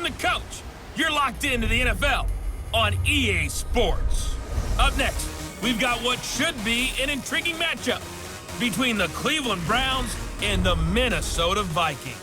I'm the coach. You're locked into the NFL on EA Sports. Up next, we've got what should be an intriguing matchup between the Cleveland Browns and the Minnesota Vikings.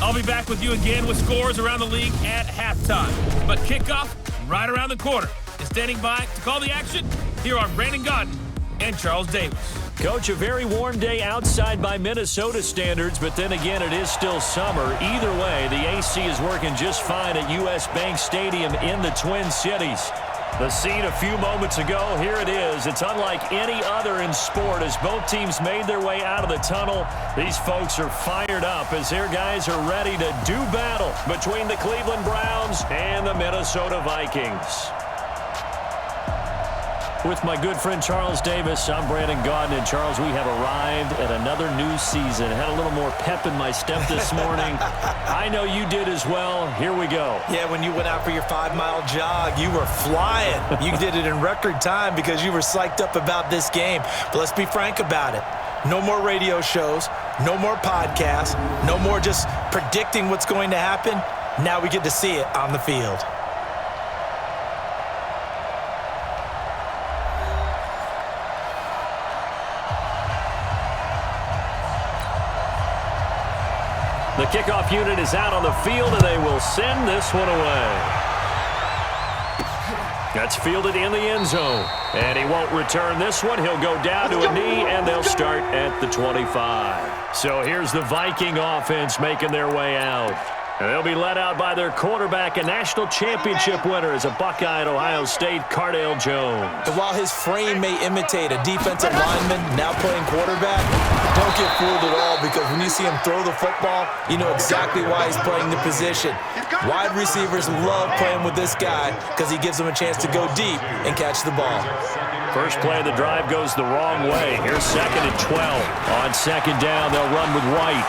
I'll be back with you again with scores around the league at halftime. But kickoff right around the corner. And standing by to call the action, here are Brandon Gaudin and Charles Davis. Coach, a very warm day outside by Minnesota standards, but then again, it is still summer. Either way, the AC is working just fine at U.S. Bank Stadium in the Twin Cities. The scene a few moments ago, here it is. It's unlike any other in sport as both teams made their way out of the tunnel. These folks are fired up as their guys are ready to do battle between the Cleveland Browns and the Minnesota Vikings. With my good friend Charles Davis, I'm Brandon Gaudin. And Charles, we have arrived at another new season. Had a little more pep in my step this morning. I know you did as well. Here we go. Yeah, when you went out for your 5-mile jog, you were flying. You did it in record time because you were psyched up about this game. But let's be frank about it. No more radio shows, no more podcasts, no more just predicting what's going to happen. Now we get to see it on the field. The kickoff unit is out on the field, and they will send this one away. That's fielded in the end zone. And he won't return this one. He'll go down to a knee, and they'll start at the 25. So here's the Viking offense making their way out. And they'll be led out by their quarterback, a national championship winner as a Buckeye at Ohio State, Cardale Jones. And while his frame may imitate a defensive lineman now playing quarterback, don't get fooled at all because when you see him throw the football, you know exactly why he's playing the position. Wide receivers love playing with this guy because he gives them a chance to go deep and catch the ball. First play of the drive goes the wrong way. Here's 2nd and 12. On second down, they'll run with White.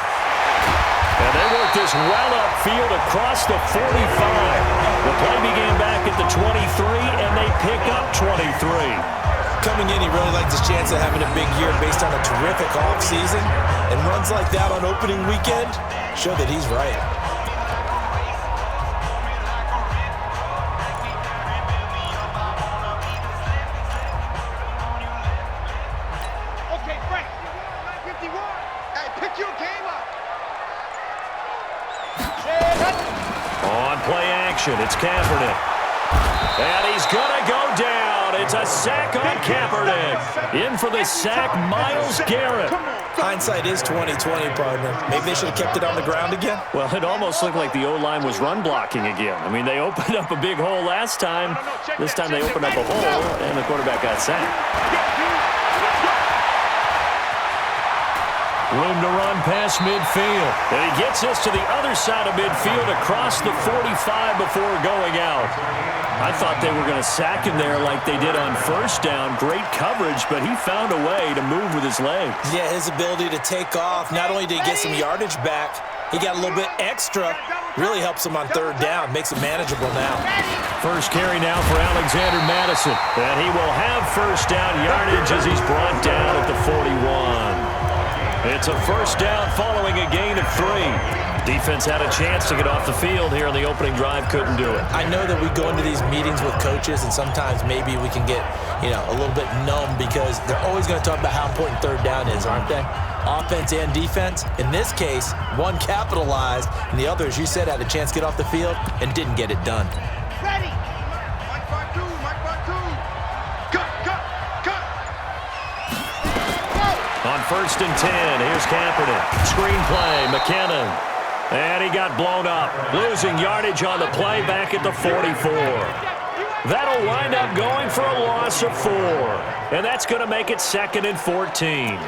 And they work this well upfield across the 45. The play began back at the 23, and they pick up 23. Coming in, he really liked his chance of having a big year based on a terrific offseason. And runs like that on opening weekend show that he's right. Okay, Frank, 51. Hey, pick your game up. On play action, it's Kaepernick. And he's going to go down. It's a sack on Kaepernick. In for the sack, Myles Garrett. Hindsight is 20/20, partner. Maybe they should have kept it on the ground again. Well, it almost looked like the O-line was run blocking again. I mean, they opened up a big hole last time. This time they opened up a hole, and the quarterback got sacked. Room to run past midfield. And he gets this to the other side of midfield across the 45 before going out. I thought they were going to sack him there like they did on first down. Great coverage, but he found a way to move with his legs. Yeah, his ability to take off, not only did he get some yardage back, he got a little bit extra. Really helps him on third down, makes it manageable now. First carry now for Alexander Madison. And he will have first down yardage as he's brought down at the 41. It's a first down following a gain of 3. Defense had a chance to get off the field here on the opening drive, couldn't do it. I know that we go into these meetings with coaches, and sometimes maybe we can get, a little bit numb because they're always going to talk about how important third down is, aren't they? Offense and defense. In this case, one capitalized, and the other, as you said, had a chance to get off the field and didn't get it done. Ready. Mike Bartu. Cut. On 1st and 10, here's Kaepernick. Screen play, McKinnon. And he got blown up. Losing yardage on the play back at the 44. That'll wind up going for a loss of 4. And that's going to make it 2nd and 14.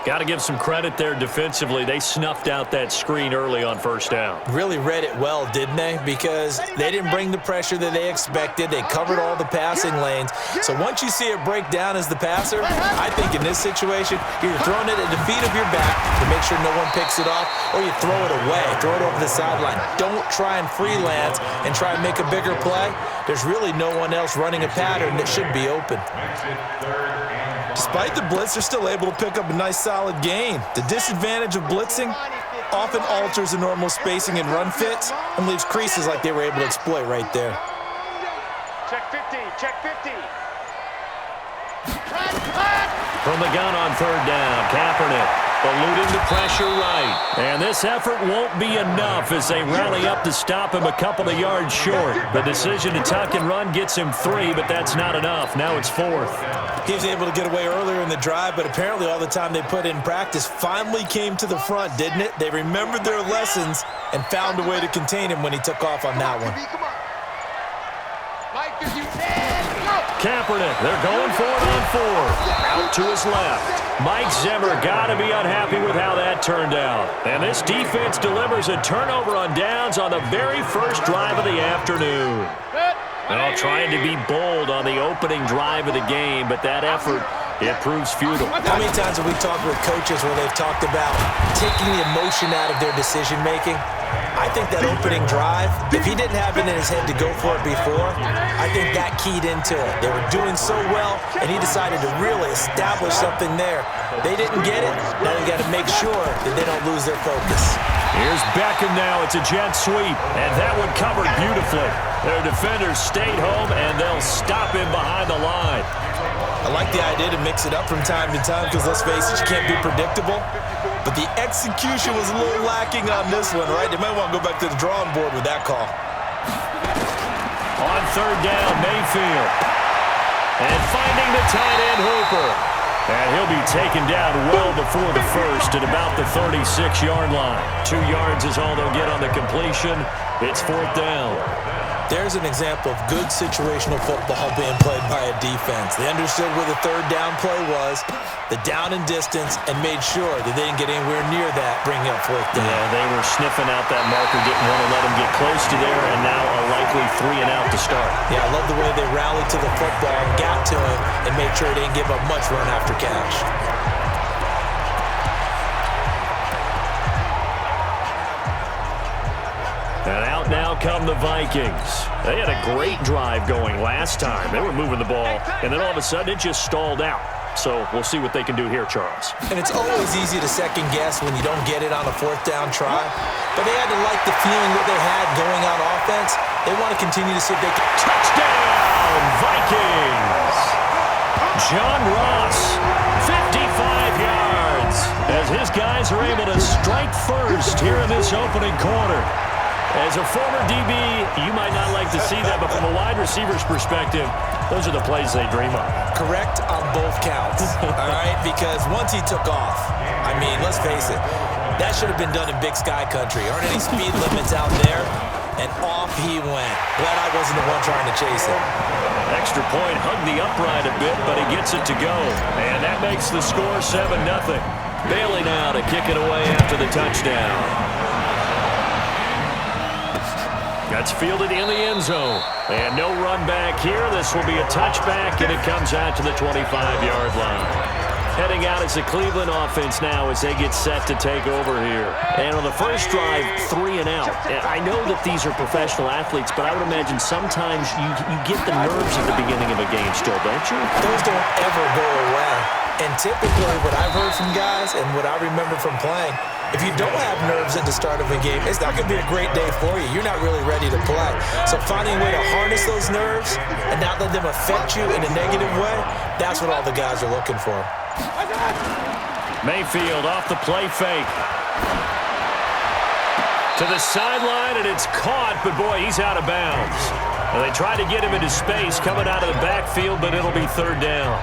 Got to give some credit there defensively. They snuffed out that screen early on first down. Really read it well, didn't they? Because they didn't bring the pressure that they expected. They covered all the passing lanes. So once you see it break down as the passer, I think in this situation, you're throwing it at the feet of your back to make sure no one picks it off, or you throw it away, throw it over the sideline. Don't try and freelance and try and make a bigger play. There's really no one else running a pattern that should be open. Despite the blitz, they're still able to pick up a nice solid gain. The disadvantage of blitzing, often alters the normal spacing and run fits and leaves creases like they were able to exploit right there. Check 50, check 50. From the gun on third down, Kaepernick eluding the pressure right. And this effort won't be enough as they rally up to stop him a couple of yards short. The decision to tuck and run gets him 3, but that's not enough. Now it's 4th. He was able to get away earlier in the drive, but apparently all the time they put in practice finally came to the front, didn't it? They remembered their lessons and found a way to contain him when he took off on that one. Kaepernick, they're going for it on 4th. Out to his left. Mike Zimmer got to be unhappy with how that turned out. And this defense delivers a turnover on downs on the very first drive of the afternoon. Well, trying to be bold on the opening drive of the game, but that effort, it proves futile. How many times have we talked with coaches where they've talked about taking the emotion out of their decision-making? I think that opening drive, if he didn't have it in his head to go for it before, I think that keyed into it. They were doing so well, and he decided to really establish something there. They didn't get it. Now they got to make sure that they don't lose their focus. Here's Beckham now. It's a jet sweep, and that one covered beautifully. Their defenders stayed home, and they'll stop him behind the line. I like the idea to mix it up from time to time because, let's face it, you can't be predictable. But the execution was a little lacking on this one, right? They might want to go back to the drawing board with that call. On third down, Mayfield. And finding the tight end, Hooper. And he'll be taken down well before the first at about the 36-yard line. 2 yards is all they'll get on the completion. It's 4th down. There's an example of good situational football being played by a defense. They understood where the third down play was, the down and distance, and made sure that they didn't get anywhere near that, bringing up 4th down. Yeah, they were sniffing out that marker, didn't want to let him get close to there, and now a likely 3 and out to start. Yeah, I love the way they rallied to the football and got to him and made sure they didn't give up much run after catch. And out now come the Vikings. They had a great drive going last time. They were moving the ball, and then all of a sudden it just stalled out. So we'll see what they can do here, Charles. And it's always easy to second guess when you don't get it on a 4th down try. But they had to like the feeling that they had going on offense. They want to continue to see if they can. Touchdown, Vikings! John Ross, 55 yards, as his guys are able to strike first here in this opening quarter. As a former DB, you might not like to see that, but from a wide receiver's perspective, those are the plays they dream of. Correct on both counts, all right? Because once he took off, I mean, let's face it, that should have been done in Big Sky Country. Aren't any speed limits out there? And off he went. Glad I wasn't the one trying to chase it. Extra point hugged the upright a bit, but he gets it to go. And that makes the score 7-0. Bailey now to kick it away after the touchdown. That's fielded in the end zone. And no run back here. This will be a touchback, and it comes out to the 25-yard line. Heading out is the Cleveland offense now as they get set to take over here. And on the first drive, 3 and out. And I know that these are professional athletes, but I would imagine sometimes you get the nerves at the beginning of a game still, don't you? Those don't ever go away. And typically what I've heard from guys and what I remember from playing, if you don't have nerves at the start of a game, it's not going to be a great day for you. You're not really ready to play. So finding a way to harness those nerves and not let them affect you in a negative way, that's what all the guys are looking for. Mayfield off the play fake. To the sideline, and it's caught, but boy, he's out of bounds. And they try to get him into space coming out of the backfield, but it'll be 3rd down.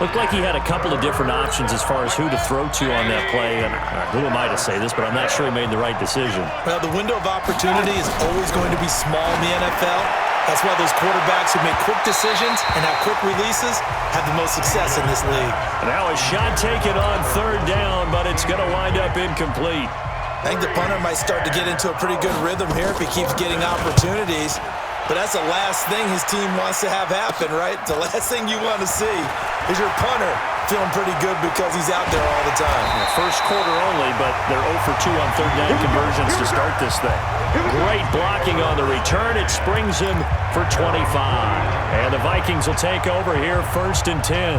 Looked like he had a couple of different options as far as who to throw to on that play. And who am I to say this, but I'm not sure he made the right decision. Well, the window of opportunity is always going to be small in the NFL. That's why those quarterbacks who make quick decisions and have quick releases have the most success in this league. And now a shot taken on 3rd down, but it's going to wind up incomplete. I think the punter might start to get into a pretty good rhythm here if he keeps getting opportunities. But that's the last thing his team wants to have happen, right? The last thing you want to see is your punter feeling pretty good because he's out there all the time. First quarter only, but they're 0 for 2 on 3rd down conversions to start this thing. Great blocking on the return. It springs him for 25. And the Vikings will take over here 1st and 10.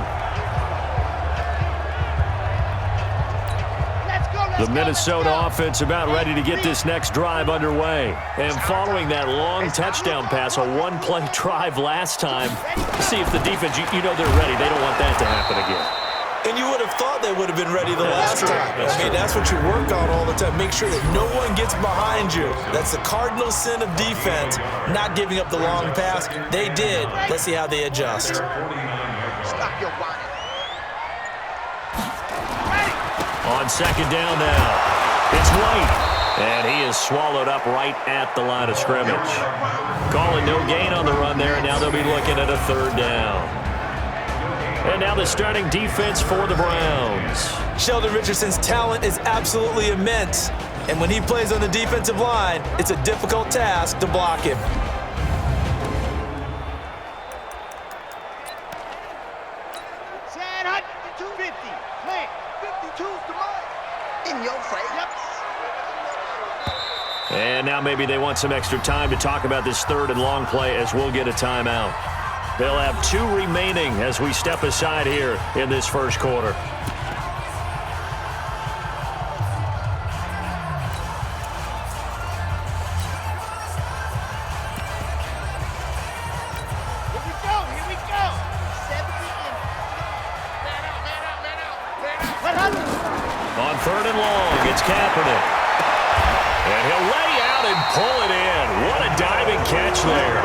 Let's go, The Minnesota offense about ready to get this next drive underway. And following that long touchdown pass, a one-play drive last time, see if the defense, you know they're ready. They don't want that to happen again. And you would have thought they would have been ready the last time. That's what you work on all the time. Make sure that no one gets behind you. That's the cardinal sin of defense, not giving up the long pass. They did. Let's see how they adjust. Stop your whining. On second down now, it's White, and he is swallowed up right at the line of scrimmage. Calling no gain on the run there, and now they'll be looking at a third down. And now the starting defense for the Browns. Sheldon Richardson's talent is absolutely immense, and when he plays on the defensive line, it's a difficult task to block him. And now maybe they want some extra time to talk about this third and long play as we'll get a timeout. They'll have 2 remaining as we step aside here in this first quarter. Here we go. 70 On third and long, it's Kaepernick. And he'll lay out and pull it in. What a diving catch there.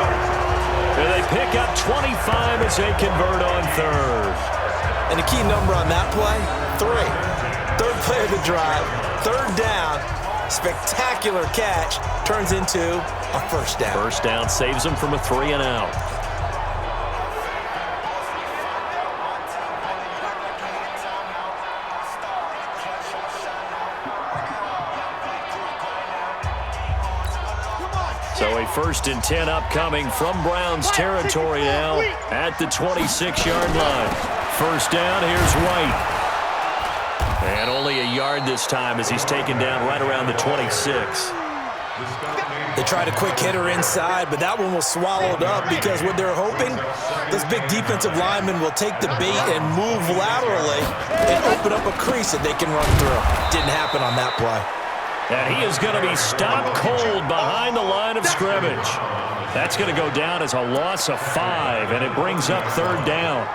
And they pick up 25 as they convert on third. And the key number on that play, 3. Third play of the drive, third down, spectacular catch, turns into a first down. First down saves them from a 3 and out. So a 1st and 10 upcoming from Browns territory now at the 26-yard line. First down, here's White. And only a yard this time as he's taken down right around the 26. They tried a quick hitter inside, but that one was swallowed up because what they're hoping, those big defensive linemen will take the bait and move laterally and open up a crease that they can run through. Didn't happen on that play. And he is going to be stopped cold behind the line of scrimmage. That's going to go down as a loss of 5, and it brings up third down.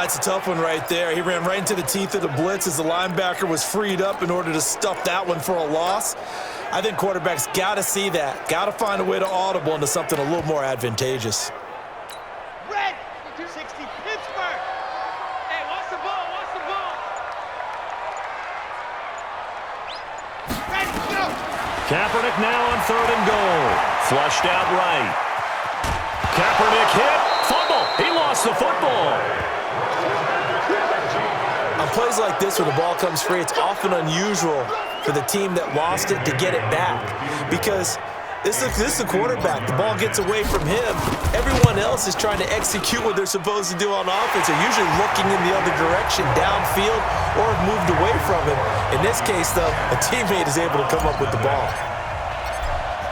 It's a tough one right there. He ran right into the teeth of the blitz as the linebacker was freed up in order to stuff that one for a loss. I think quarterbacks got to see that. Got to find a way to audible into something a little more advantageous. Red, 260 Pittsburgh. Hey, what's the ball? What's the ball? Ready, go. Kaepernick now on third and goal. Flushed out right. Kaepernick hit. Fumble. He lost the football. On plays like this where the ball comes free, it's often unusual for the team that lost it to get it back because this is the quarterback. The ball gets away from him. Everyone else is trying to execute what they're supposed to do on offense. They're usually looking in the other direction, downfield, or have moved away from him. In this case, though, a teammate is able to come up with the ball.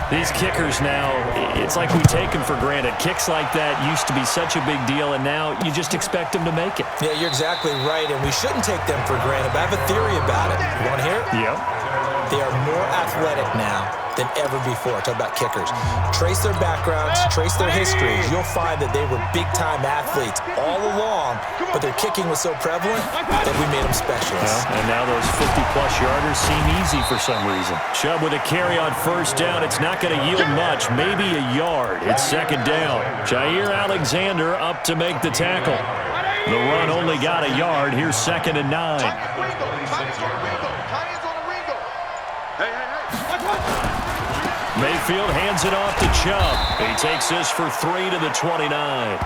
These kickers now, it's like we take them for granted. Kicks like that used to be such a big deal, and now you just expect them to make it. Yeah, you're exactly right, and we shouldn't take them for granted, but I have a theory about it. You want to hear it? Yep. They are more athletic now than ever before. Talk about kickers. Trace their backgrounds, trace their histories. You'll find that they were big-time athletes all along, but their kicking was so prevalent that we made them specialists. Well, and now those 50-plus yarders seem easy for some reason. Chubb with a carry on first down. It's not going to yield much, maybe a yard. It's second down. Jair Alexander up to make the tackle. The run only got a yard. Here's 2nd and 9. Mayfield hands it off to Chubb. He takes this for 3 to the 29.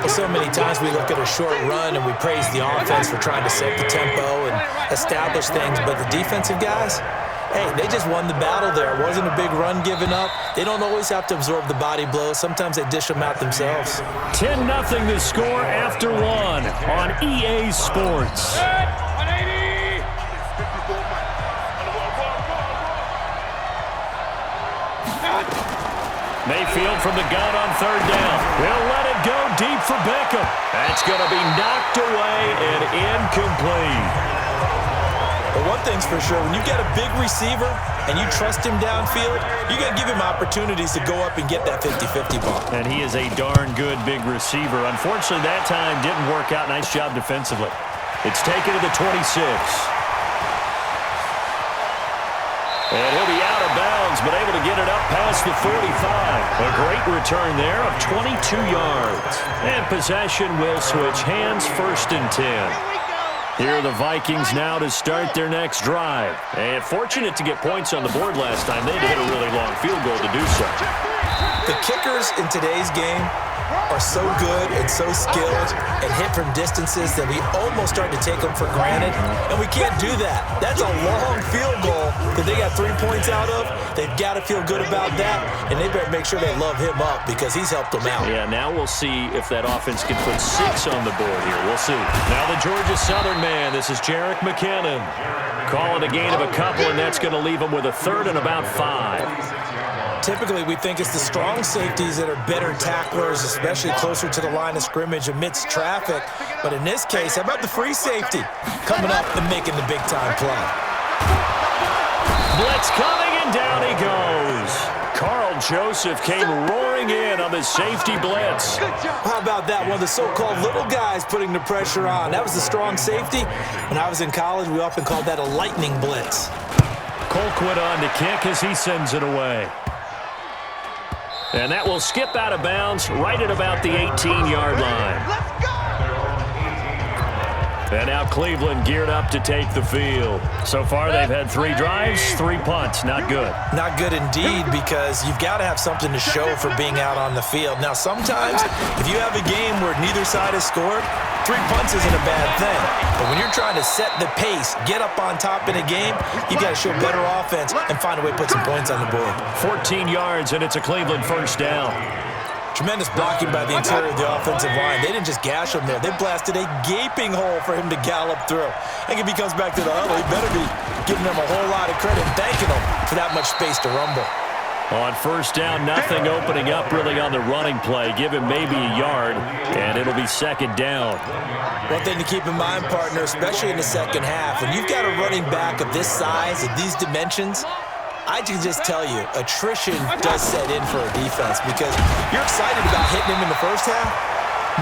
So many times we look at a short run and we praise the offense for trying to set the tempo and establish things, but the defensive guys, hey, they just won the battle there. It wasn't a big run given up. They don't always have to absorb the body blows. Sometimes they dish them out themselves. 10-0 the score after 1 on EA Sports. Mayfield from the gun on third down. He'll let it go deep for Beckham. That's going to be knocked away and incomplete. But one thing's for sure, when you get a big receiver and you trust him downfield, you got to give him opportunities to go up and get that 50-50 ball. And he is a darn good big receiver. Unfortunately, that time didn't work out. Nice job defensively. It's taken to the 26. And he'll be out of bounds, but able to get it up past the 45. A great return there of 22 yards. And possession will switch hands, 1st and 10. Here are the Vikings now to start their next drive. And fortunate to get points on the board last time. They had to hit a really long field goal to do so. The kickers in today's game are so good and so skilled and hit from distances that we almost start to take them for granted, and we can't do that. That's a long field goal that they got 3 points out of. They've got to feel good about that, and they better make sure they love him up because he's helped them out. Yeah, now we'll see if that offense can put 6 on the board here. We'll see. Now the Georgia Southern man, this is Jerick McKinnon. Calling a gain of a couple, and that's going to leave him with a 3rd and about 5. Typically, we think it's the strong safeties that are better tacklers, especially closer to the line of scrimmage amidst traffic. But in this case, how about the free safety coming up and making the big-time play? Blitz coming, and down he goes. Carl Joseph came roaring in on the safety blitz. How about that? One of the so-called little guys putting the pressure on. That was the strong safety. When I was in college, we often called that a lightning blitz. Colquitt on to kick as he sends it away. And that will skip out of bounds right at about the 18-yard line. Let's go! And now Cleveland geared up to take the field. So far, they've had 3 drives, 3 punts. Not good. Not good indeed, because you've got to have something to show for being out on the field. Now, sometimes, if you have a game where neither side has scored, 3 punts isn't a bad thing. But when you're trying to set the pace, get up on top in a game, you've got to show better offense and find a way to put some points on the board. 14 yards, and it's a Cleveland 1st down. Tremendous blocking by the interior of the offensive line. They didn't just gash him there. They blasted a gaping hole for him to gallop through. I think if he comes back to the huddle, he better be giving them a whole lot of credit and thanking them for that much space to rumble. On 1st down, nothing opening up really on the running play. Give him maybe a yard, and it'll be 2nd down. One thing to keep in mind, partner, especially in the second half, when you've got a running back of this size, of these dimensions, I can just tell you, attrition does set in for a defense because you're excited about hitting him in the first half.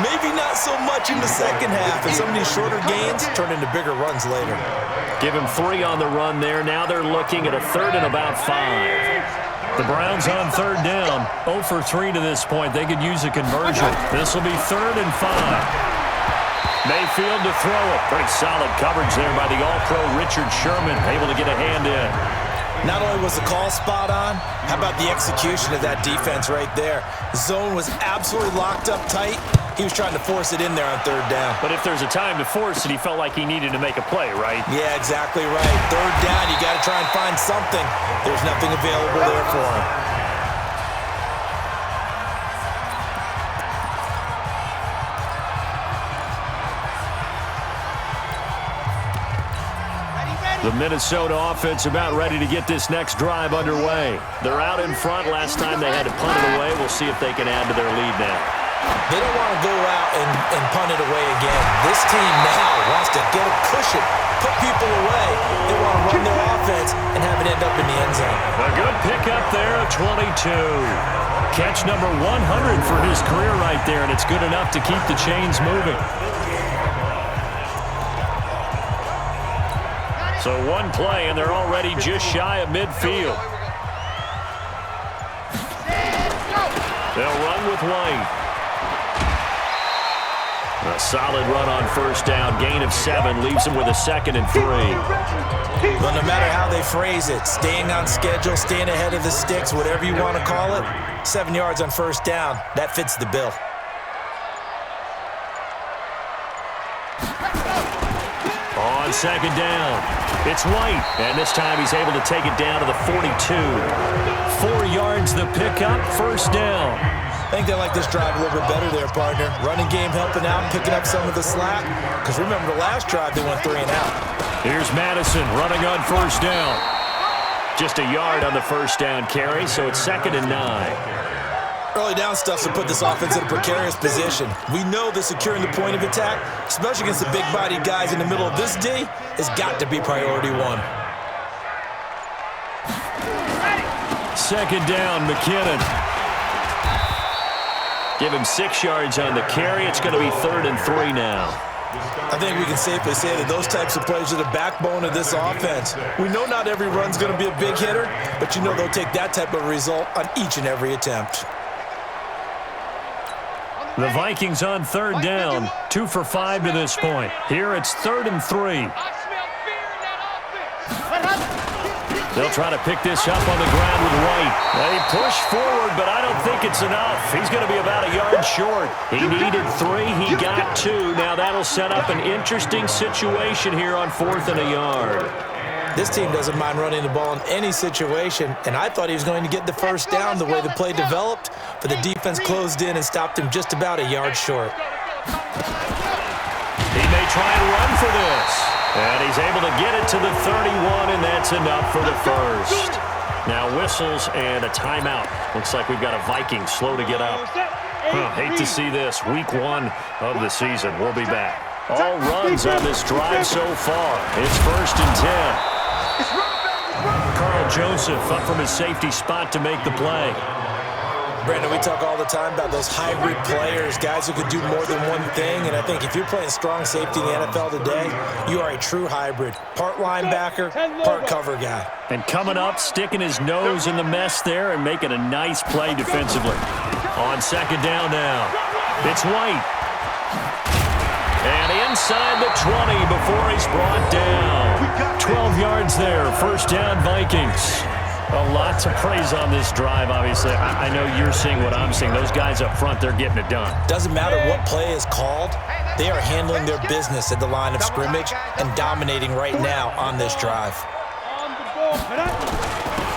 Maybe not so much in the second half, and some of these shorter gains turn into bigger runs later. Give him 3 on the run there. Now they're looking at a 3rd and about 5. The Browns on 3rd down. 0 for 3 to this point. They could use a conversion. This will be 3rd and 5. Mayfield to throw it. Pretty solid coverage there by the All-Pro Richard Sherman. Able to get a hand in. Not only was the call spot on, how about the execution of that defense right there? Zone was absolutely locked up tight. He was trying to force it in there on 3rd down. But if there's a time to force it, he felt like he needed to make a play, right? Yeah, exactly right. 3rd down, you got to try and find something. There's nothing available there for him. The Minnesota offense about ready to get this next drive underway. They're out in front. Last time they had to punt it away. We'll see if they can add to their lead now. They don't want to go out and punt it away again. This team now wants to get a cushion, put people away. They want to run their offense and have it end up in the end zone. A good pickup there, a 22. Catch number 100 for his career right there, and it's good enough to keep the chains moving. So one play, and they're already just shy of midfield. They'll run with White. A solid run on 1st down. Gain of 7 leaves him with a 2nd and 3. Well, no matter how they phrase it, staying on schedule, staying ahead of the sticks, whatever you want to call it, 7 yards on 1st down, that fits the bill. On 2nd down, it's White, and this time he's able to take it down to the 42. 4 yards the pickup, 1st down. I think they like this drive a little bit better there, partner. Running game helping out, picking up some of the slack. Because remember the last drive, they went 3 and out. Here's Madison running on 1st down. Just a yard on the 1st down carry, so it's 2nd and 9. Early down stuff to put this offense in a precarious position. We know that securing the point of attack, especially against the big-bodied guys in the middle of this D, has got to be priority one. Second down, McKinnon. Give him 6 yards on the carry. It's going to be 3rd and 3 now. I think we can safely say that those types of plays are the backbone of this offense. We know not every run's going to be a big hitter, but you know they'll take that type of result on each and every attempt. The Vikings on 3rd down, 2 for 5 to this point. Here it's 3rd and 3. They'll try to pick this up on the ground with White. They push forward, but I don't think it's enough. He's going to be about a yard short. He needed 3. He got 2. Now that'll set up an interesting situation here on 4th and a yard. This team doesn't mind running the ball in any situation, and I thought he was going to get the first down the way the play developed, but the defense closed in and stopped him just about a yard short. He may try and run for this. And he's able to get it to the 31, and that's enough for the first. Now whistles and a timeout. Looks like we've got a Viking slow to get up. Hate to see this. Week 1 of the season. We'll be back. All runs on this drive so far. It's 1st and 10. Carl Joseph up from his safety spot to make the play. Brandon, we talk all the time about those hybrid players, guys who could do more than one thing, and I think if you're playing strong safety in the NFL today, you are a true hybrid. Part linebacker, part cover guy. And coming up, sticking his nose in the mess there and making a nice play defensively. On 2nd down now, it's White. And inside the 20 before he's brought down. 12 yards there, 1st down Vikings. A lot to praise on this drive, obviously. I know you're seeing what I'm seeing. Those guys up front, they're getting it done. Doesn't matter what play is called. They are handling their business at the line of scrimmage and dominating right now on this drive.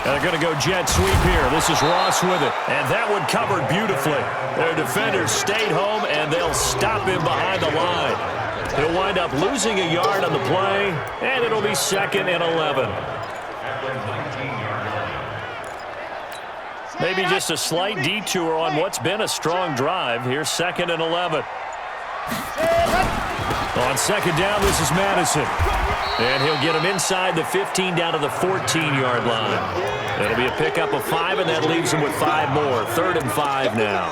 And they're going to go jet sweep here. This is Ross with it. And that one covered beautifully. Their defenders stayed home, and they'll stop him behind the line. He'll wind up losing a yard on the play, and it'll be 2nd and 11. Maybe just a slight detour on what's been a strong drive. Here's 2nd and 11. On 2nd down, this is Madison. And he'll get him inside the 15 down to the 14-yard line. It'll be a pickup of 5, and that leaves him with 5 more. 3rd and 5 now.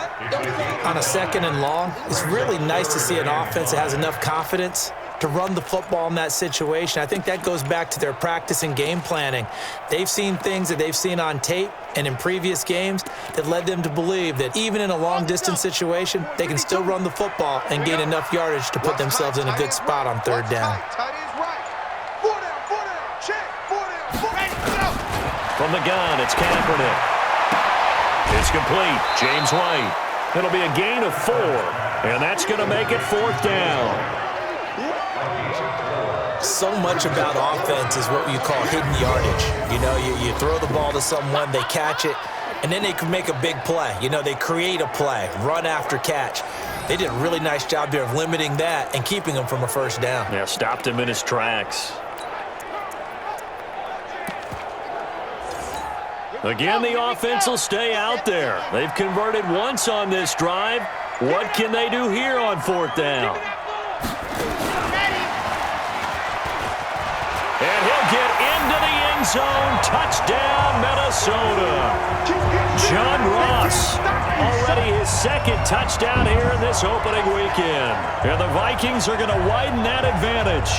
On a 2nd and long, it's really nice to see an offense that has enough confidence to run the football in that situation. I think that goes back to their practice and game planning. They've seen things that they've seen on tape and in previous games that led them to believe that even in a long-distance situation, they can still run the football and gain enough yardage to put themselves in a good spot on 3rd down. From the gun, it's Kaepernick. It's complete. James White. It'll be a gain of 4, and that's going to make it 4th down. So much about offense is what you call hidden yardage. You know, you throw the ball to someone, they catch it, and then they can make a big play. You know, they create a play, run after catch. They did a really nice job there of limiting that and keeping him from a 1st down. Yeah, stopped him in his tracks. Again, the offense will stay out there. They've converted once on this drive. What can they do here on 4th down? And he'll get into the end zone. Touchdown, Minnesota. John Ross, already his 2nd touchdown here in this opening weekend. And the Vikings are going to widen that advantage.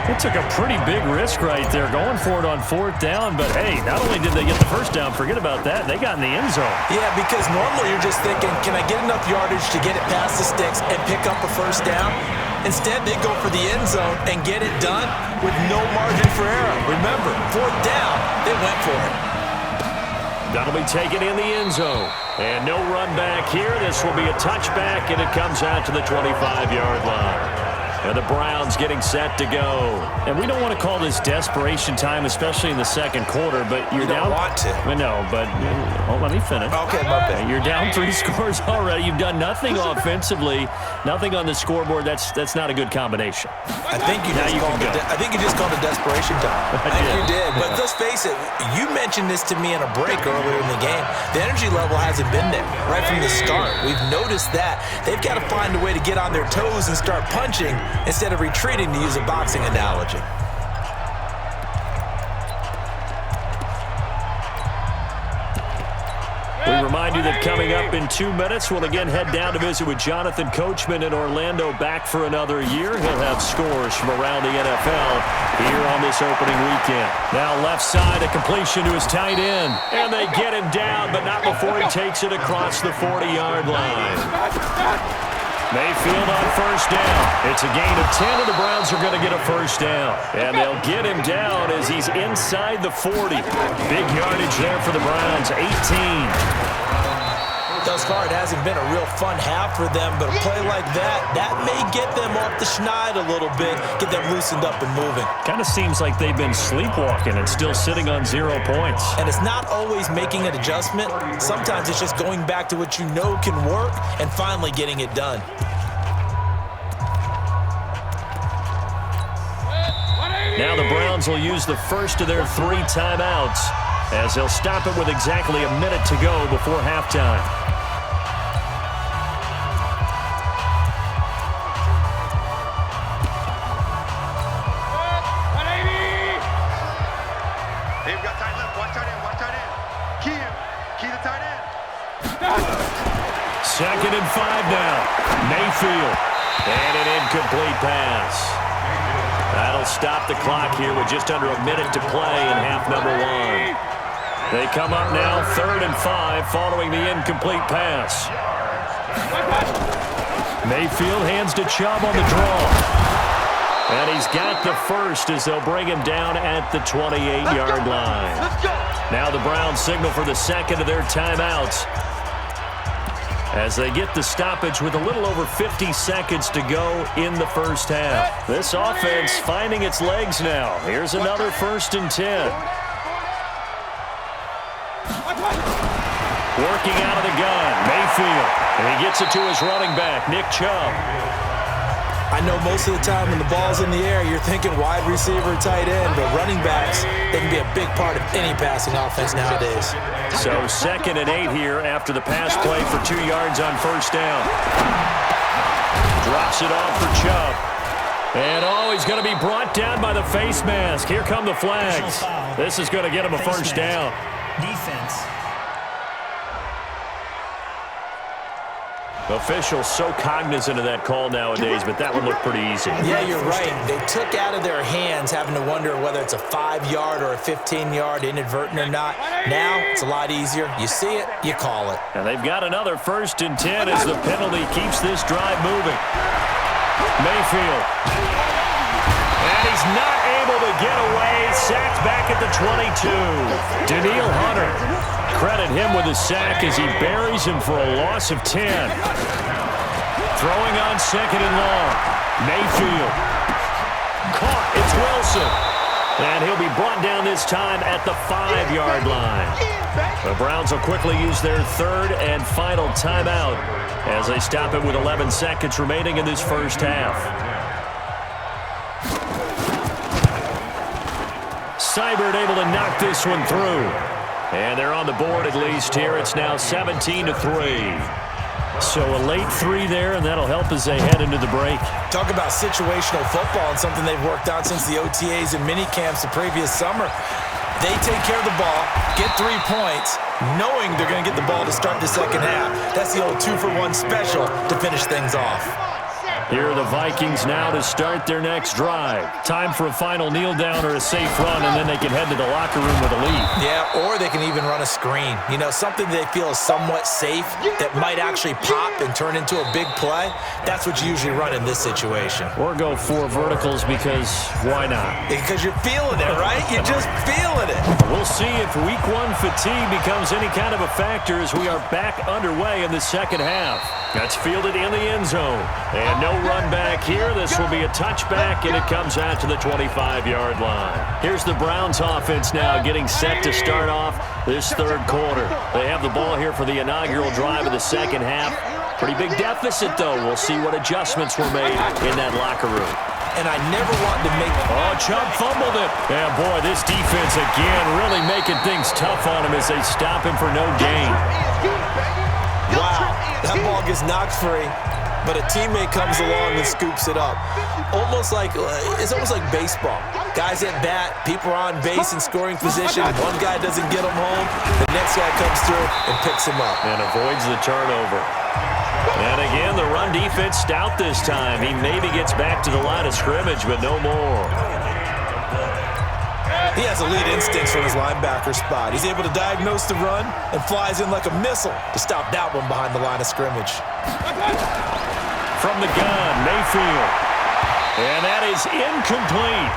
They took a pretty big risk right there going for it on 4th down, but hey, not only did they get the 1st down, forget about that, they got in the end zone. Yeah, because normally you're just thinking, can I get enough yardage to get it past the sticks and pick up a 1st down? Instead, they go for the end zone and get it done with no margin for error. Remember, 4th down, they went for it. That'll be taken in the end zone. And no run back here. This will be a touchback, and it comes out to the 25-yard line. And the Browns getting set to go. And we don't want to call this desperation time, especially in the second quarter, but you're down. You don't want to. I know, but let me finish. Okay, my bad. You're down 3 scores already. You've done nothing offensively, nothing on the scoreboard. That's not a good combination. I think you just called it desperation time. I think you did. But let's face it, you mentioned this to me in a break earlier in the game. The energy level hasn't been there right from the start. We've noticed that. They've got to find a way to get on their toes and start punching instead of retreating, to use a boxing analogy. We remind you that coming up in 2 minutes, we'll again head down to visit with Jonathan Coachman in Orlando, back for another year. He'll have scores from around the NFL here on this opening weekend. Now left side, a completion to his tight end. And they get him down, but not before he takes it across the 40-yard line. Mayfield on first down. It's a gain of 10, and the Browns are going to get a first down. And they'll get him down as he's inside the 40. Big yardage there for the Browns, 18. Thus far, it hasn't been a real fun half for them, but a play like that may get them off the schneid a little bit, get them loosened up and moving. Kind of seems like they've been sleepwalking and still sitting on 0 points. And it's not always making an adjustment. Sometimes it's just going back to what you know can work and finally getting it done. Now the Browns will use the first of their 3 timeouts as they'll stop it with exactly a minute to go before halftime. They've got tight left. Watch tight end. Watch tight end. Key the tight end. 2nd and 5 now. Mayfield. And an incomplete pass. That'll stop the clock here with just under a minute to play in half number 1. They come up now 3rd and 5 following the incomplete pass. Mayfield hands to Chubb on the draw. And he's got the first as they'll bring him down at the 28-yard line. Now the Browns signal for the second of their timeouts as they get the stoppage with a little over 50 seconds to go in the first half. This offense finding its legs now. Here's another 1st and 10. Working out of the gun, Mayfield. And he gets it to his running back, Nick Chubb. I know most of the time when the ball's in the air, you're thinking wide receiver, tight end, but running backs, they can be a big part of any passing offense nowadays. So 2nd and 8 here after the pass play for 2 yards on first down. Drops it off for Chubb. And he's going to be brought down by the face mask. Here come the flags. This is going to get him a first down. Defense. Officials so cognizant of that call nowadays, but that one looked pretty easy. Yeah, you're right. They took out of their hands having to wonder whether it's a 5-yard or a 15-yard inadvertent or not. Now it's a lot easier. You see it, you call it. And they've got another 1st and 10 as the penalty keeps this drive moving. Mayfield. And he's not able to get away. Sacked back at the 22. Daniil Hunter. Credit him with a sack as he buries him for a loss of 10. Throwing on 2nd and long. Mayfield. Caught. It's Wilson. And he'll be brought down this time at the 5-yard line. The Browns will quickly use their 3rd and final timeout as they stop it with 11 seconds remaining in this first half. Seibert able to knock this one through. And they're on the board at least here. It's now 17-3. So a late 3 there, and that'll help as they head into the break. Talk about situational football and something they've worked on since the OTAs and mini camps the previous summer. They take care of the ball, get 3 points, knowing they're going to get the ball to start the second half. That's the old 2-for-1 special to finish things off. Here are the Vikings now to start their next drive. Time for a final kneel down or a safe run, and then they can head to the locker room with a lead. Yeah, or they can even run a screen. You know, something they feel is somewhat safe that might actually pop and turn into a big play. That's what you usually run in this situation. Or go 4 verticals because why not? Because you're feeling it, right? You're just feeling it. We'll see if week 1 fatigue becomes any kind of a factor as we are back underway in the second half. That's fielded in the end zone. And no run back here. This will be a touchback, and it comes out to the 25-yard line. Here's the Browns offense now getting set to start off this third quarter. They have the ball here for the inaugural drive of the second half. Pretty big deficit, though. We'll see what adjustments were made in that locker room. And I never want to make... Oh, Chubb fumbled it. Yeah, boy, this defense again really making things tough on him as they stop him for no gain. Wow, that ball gets knocked free, but a teammate comes along and scoops it up. It's almost like baseball. Guys at bat, people are on base in scoring position. One guy doesn't get him home, the next guy comes through and picks him up. And avoids the turnover. And again, the run defense stout this time. He maybe gets back to the line of scrimmage, but no more. He has elite instincts from his linebacker spot. He's able to diagnose the run and flies in like a missile to stop that one behind the line of scrimmage. From the gun, Mayfield. And that is incomplete.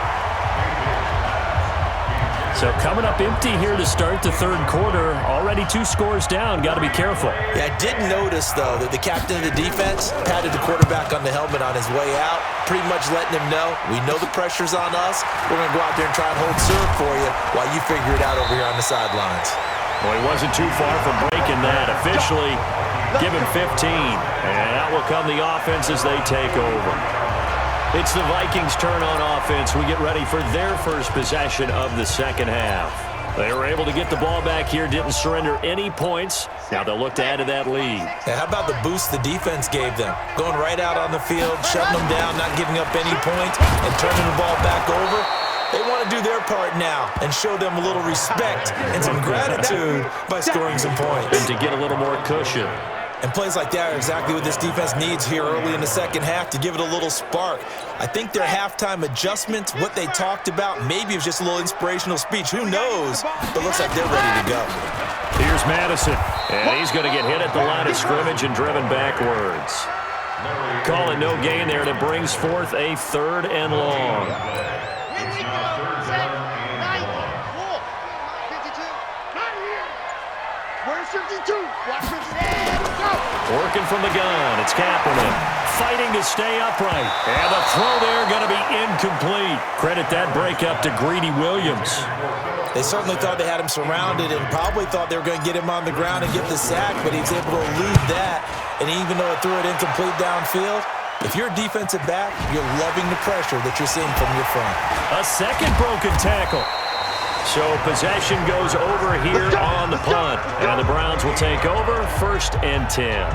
So coming up empty here to start the third quarter. Already 2 scores down. Got to be careful. Yeah, I did notice, though, that the captain of the defense patted the quarterback on the helmet on his way out, pretty much letting him know, we know the pressure's on us. We're going to go out there and try and hold serve for you while you figure it out over here on the sidelines. Well, he wasn't too far from breaking that. Officially, give him 15. And out will come the offense as they take over. It's the Vikings' turn on offense. We get ready for their first possession of the second half. They were able to get the ball back here, didn't surrender any points. Now they'll look to add to that lead. Yeah, how about the boost the defense gave them? Going right out on the field, shutting them down, not giving up any points, and turning the ball back over. They want to do their part now and show them a little respect and some gratitude by scoring some points. And to get a little more cushion. And plays like that are exactly what this defense needs here early in the second half to give it a little spark. I think their halftime adjustments, what they talked about, maybe it was just a little inspirational speech. Who knows? But looks like they're ready to go. Here's Madison. And he's going to get hit at the line of scrimmage and driven backwards. Call it no gain there, and it brings forth a 3rd and long. Working from the gun, it's Kaepernick. Fighting to stay upright. And the throw there going to be incomplete. Credit that breakup to Greedy Williams. They certainly thought they had him surrounded and probably thought they were going to get him on the ground and get the sack, but he was able to elude that. And even though it threw it incomplete downfield, if you're a defensive back, you're loving the pressure that you're seeing from your front. A second broken tackle. So possession goes over here on the punt. And the Browns will take over 1st and 10.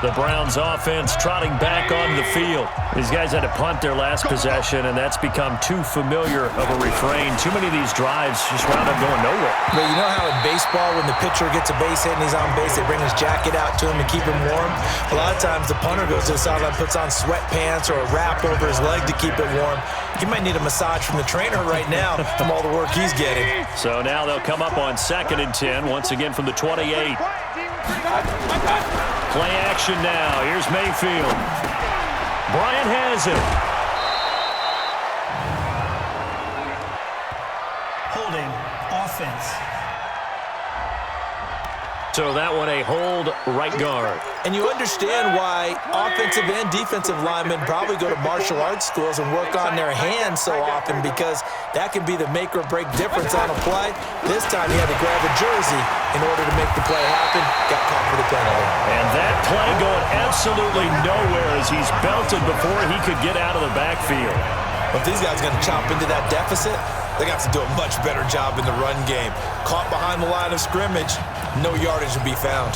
The Browns offense trotting back onto the field. These guys had to punt their last possession, and that's become too familiar of a refrain. Too many of these drives just wound up going nowhere. But you know how in baseball, when the pitcher gets a base hit and he's on base, they bring his jacket out to him to keep him warm? A lot of times the punter goes to the sideline, puts on sweatpants or a wrap over his leg to keep it warm. He might need a massage from the trainer right now from all the work he's getting. So now they'll come up on 2nd and 10, once again from the 28. Play action now. Here's Mayfield. Bryant has it. Holding offense. So that one a hold right guard. And you understand why offensive and defensive linemen probably go to martial arts schools and work on their hands so often, because that can be the make or break difference on a play. This time he had to grab a jersey in order to make the play happen. Got caught for the penalty. And that play going absolutely nowhere as he's belted before he could get out of the backfield. If these guys are going to chop into that deficit, they got to do a much better job in the run game. Caught behind the line of scrimmage, no yardage to be found.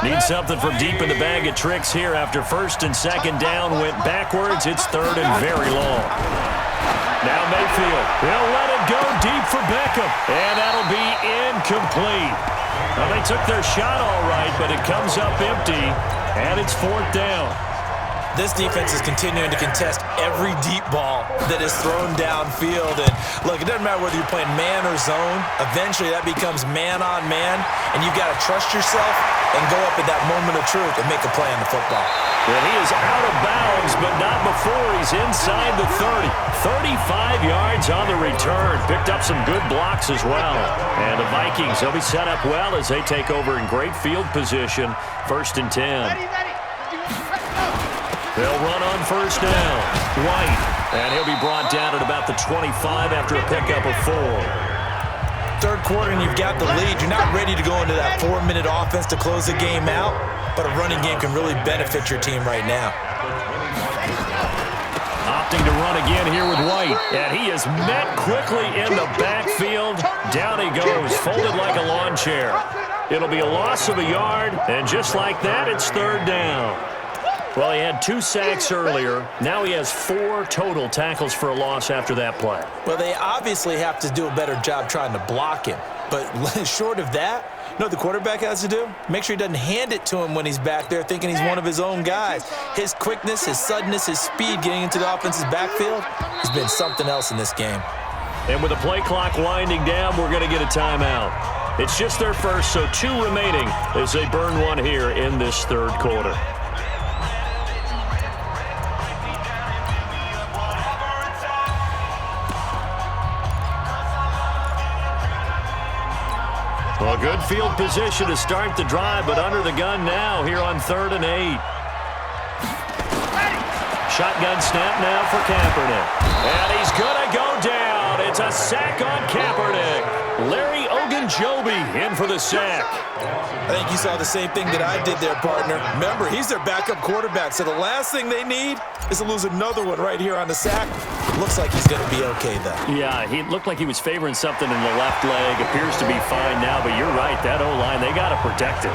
Need something from deep in the bag of tricks here after 1st and 2nd down. Went backwards. It's 3rd and very long. Now Mayfield. He'll let it go deep for Beckham. And that'll be incomplete. Well, they took their shot all right, but it comes up empty. And it's 4th down. This defense is continuing to contest every deep ball that is thrown downfield. And look, it doesn't matter whether you're playing man or zone. Eventually, that becomes man on man, and you've got to trust yourself and go up at that moment of truth and make a play on the football. Well, he is out of bounds, but not before he's inside the 30. 35 yards on the return. Picked up some good blocks as well. And the Vikings, they'll be set up well as they take over in great field position. 1st and 10. They'll run on first down. White. And he'll be brought down at about the 25 after a pickup of 4. Third quarter and you've got the lead. You're not ready to go into that 4-minute offense to close the game out, but a running game can really benefit your team right now. Opting to run again here with White. And he is met quickly in the backfield. Down he goes, folded like a lawn chair. It'll be a loss of a yard, and just like that, it's third down. Well, he had 2 sacks earlier. Now he has 4 total tackles for a loss after that play. Well, they obviously have to do a better job trying to block him. But short of that, you know what the quarterback has to do? Make sure he doesn't hand it to him when he's back there thinking he's one of his own guys. His quickness, his suddenness, his speed getting into the offense's backfield has been something else in this game. And with the play clock winding down, we're going to get a timeout. It's just their first, so 2 remaining as they burn one here in this third quarter. Well, good field position to start the drive, but under the gun now here on 3rd and 8. Shotgun snap now for Kaepernick. And he's going to go down. It's a sack on Kaepernick. Larry Ogunjobi in for the sack. I think you saw the same thing that I did there, partner. Remember, he's their backup quarterback, so the last thing they need is to lose another one right here on the sack. Looks like he's going to be okay, though. Yeah, he looked like he was favoring something in the left leg. Appears to be fine now, but you're right. That O-line, they got to protect it.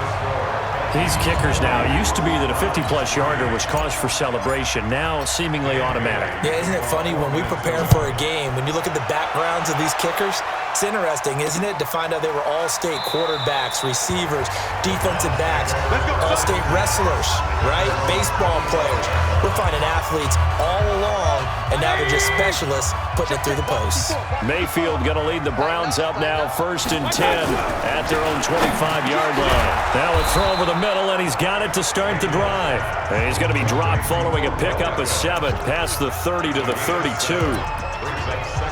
These kickers now, it used to be that a 50-plus yarder was cause for celebration. Now, seemingly automatic. Yeah, isn't it funny when we prepare for a game, when you look at the backgrounds of these kickers, it's interesting, isn't it, to find out they were all-state quarterbacks, receivers, defensive backs, all-state wrestlers, right? Baseball players. We're finding athletes all along, and now they're just specialists putting it through the posts. Mayfield going to lead the Browns up now, 1st and 10 at their own 25-yard line. Now a throw over the middle, and he's got it to start the drive. And he's going to be dropped following a pickup of 7 past the 30 to the 32.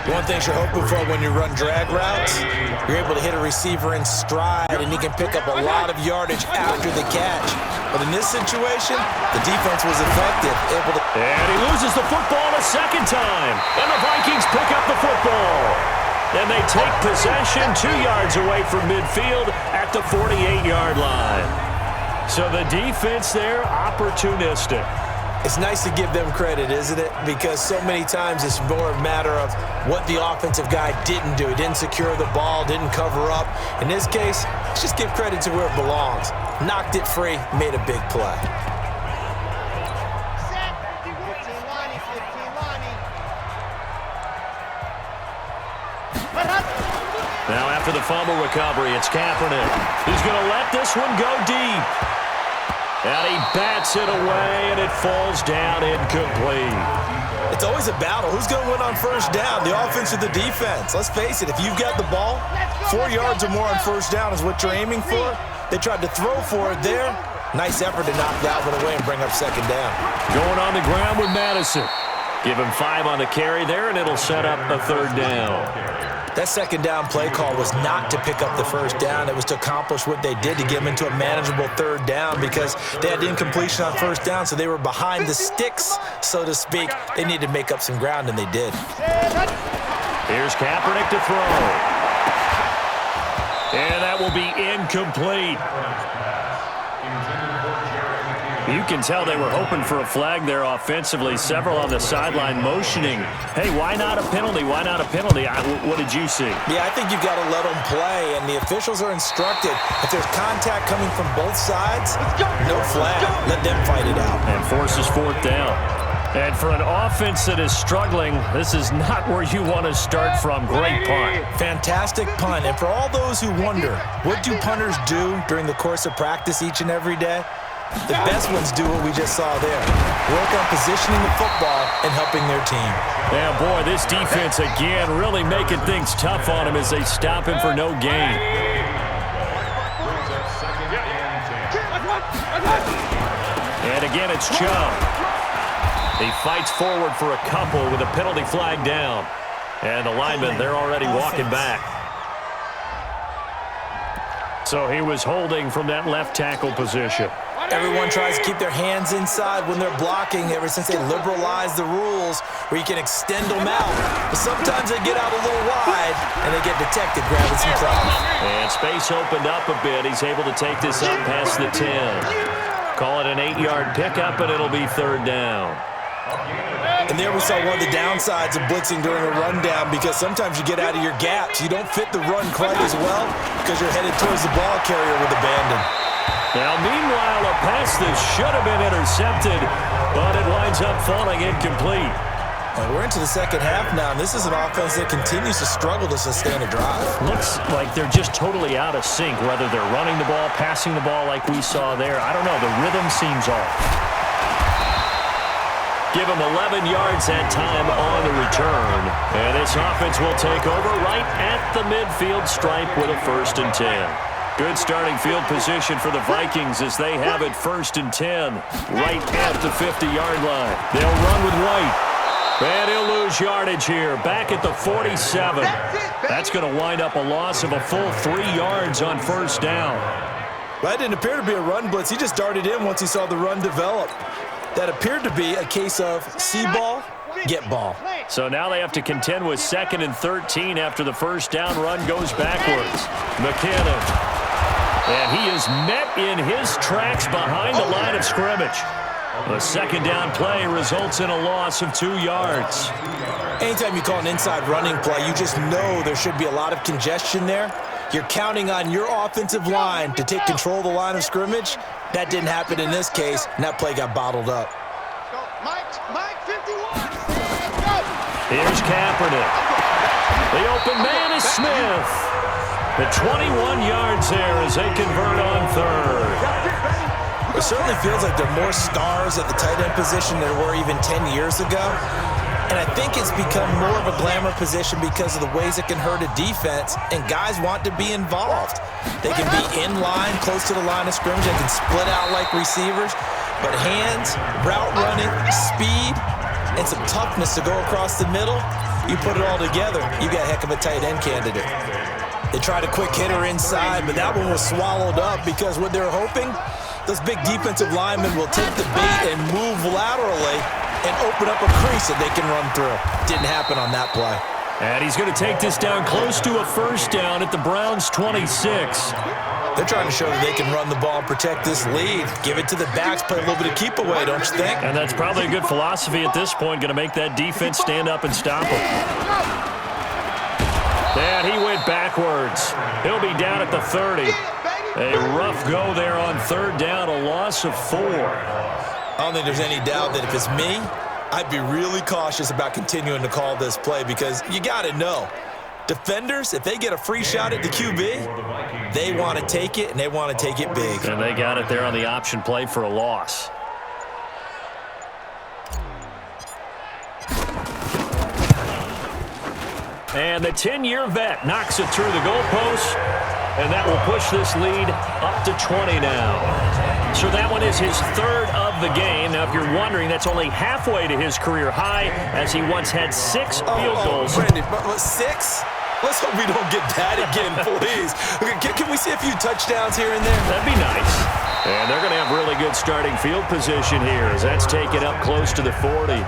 One thing you're hoping for when you run drag routes, you're able to hit a receiver in stride, and he can pick up a lot of yardage after the catch. But in this situation, the defense was effective, able to... And he loses the football a second time, and the Vikings pick up the football. And they take possession 2 yards away from midfield at the 48-yard line. So the defense there, opportunistic. It's nice to give them credit, isn't it? Because so many times it's more a matter of what the offensive guy didn't do. He didn't secure the ball, didn't cover up. In this case, let's just give credit to where it belongs. Knocked it free, made a big play. Now after the fumble recovery, it's Kaepernick. He's going to let this one go deep. And he bats it away, and it falls down incomplete. It's always a battle. Who's going to win on first down, the offense or the defense? Let's face it, if you've got the ball, 4 yards or more on first down is what you're aiming for. They tried to throw for it there. Nice effort to knock that one away and bring up second down. Going on the ground with Madison. Give him 5 on the carry there, and it'll set up a third down. That second down play call was not to pick up the first down. It was to accomplish what they did to get them into a manageable third down because they had incompletion on first down, so they were behind the sticks, so to speak. They needed to make up some ground, and they did. Here's Kaepernick to throw. And that will be incomplete. You can tell they were hoping for a flag there offensively. Several on the sideline motioning. Hey, why not a penalty? Why not a penalty? What did you see? Yeah, I think you've got to let them play, and the officials are instructed. If there's contact coming from both sides, no flag. Let them fight it out. And forces 4th down. And for an offense that is struggling, this is not where you want to start from. Great punt. Fantastic punt. And for all those who wonder, what do punters do during the course of practice each and every day? The best ones do what we just saw there. Work on positioning the football and helping their team. Yeah, boy, this defense again really making things tough on him as they stop him for no gain. And again, it's Chubb. He fights forward for a couple with a penalty flag down. And the linemen, they're already walking back. So he was holding from that left tackle position. Everyone tries to keep their hands inside when they're blocking ever since they liberalized the rules where you can extend them out. But sometimes they get out a little wide and they get detected grabbing some cloth. And space opened up a bit. He's able to take this up past the 10. Call it an 8-yard pickup, and it'll be 3rd down. And there we saw one of the downsides of blitzing during a rundown because sometimes you get out of your gaps. You don't fit the run quite as well because you're headed towards the ball carrier with abandon. Now, meanwhile, a pass that should have been intercepted, but it winds up falling incomplete. And we're into the second half now, and this is an offense that continues to struggle to sustain a drive. Looks like they're just totally out of sync, whether they're running the ball, passing the ball like we saw there. I don't know. The rhythm seems off. Give him 11 yards that time on the return. And this offense will take over right at the midfield stripe with a 1st and 10. Good starting field position for the Vikings as they have it 1st and 10 right at the 50-yard line. They'll run with White. And he'll lose yardage here back at the 47. That's going to wind up a loss of a full 3 yards on 1st down. Well, that didn't appear to be a run blitz. He just darted in once he saw the run develop. That appeared to be a case of see ball, get ball. So now they have to contend with 2nd and 13 after the 1st down run goes backwards. McKinnon. And he is met in his tracks behind the line of scrimmage. The 2nd down play results in a loss of 2 yards. Anytime you call an inside running play, you just know there should be a lot of congestion there. You're counting on your offensive line to take control of the line of scrimmage. That didn't happen in this case, and that play got bottled up. Mike 51. Here's Kaepernick. The open man is Smith. The 21 yards there as they convert on 3rd. It certainly feels like there are more stars at the tight end position than there were even 10 years ago. And I think it's become more of a glamour position because of the ways it can hurt a defense, and guys want to be involved. They can be in line, close to the line of scrimmage. They can split out like receivers. But hands, route running, speed, and some toughness to go across the middle, you put it all together, you got a heck of a tight end candidate. They tried a quick hitter inside, but that one was swallowed up because what they're hoping, those big defensive linemen will take the bait and move laterally and open up a crease that they can run through. Didn't happen on that play. And he's going to take this down close to a 1st down at the Browns' 26. They're trying to show that they can run the ball and protect this lead. Give it to the backs, play a little bit of keep away, don't you think? And that's probably a good philosophy at this point, going to make that defense stand up and stop him. And he went backwards. He'll be down at the 30. A rough go there on 3rd down, a loss of 4. I don't think there's any doubt that if it's me, I'd be really cautious about continuing to call this play because you got to know, defenders, if they get a free shot at the QB, they want to take it, and they want to take it big. And they got it there on the option play for a loss. And the 10-year vet knocks it through the goalpost, and that will push this lead up to 20 now. So that one is his 3rd of the game. Now, if you're wondering, that's only halfway to his career high, as he once had 6 field goals. Brandon, but 6? Let's hope we don't get that again, please. Can we see a few touchdowns here and there? That'd be nice. And they're going to have really good starting field position here, as that's taken up close to the 40.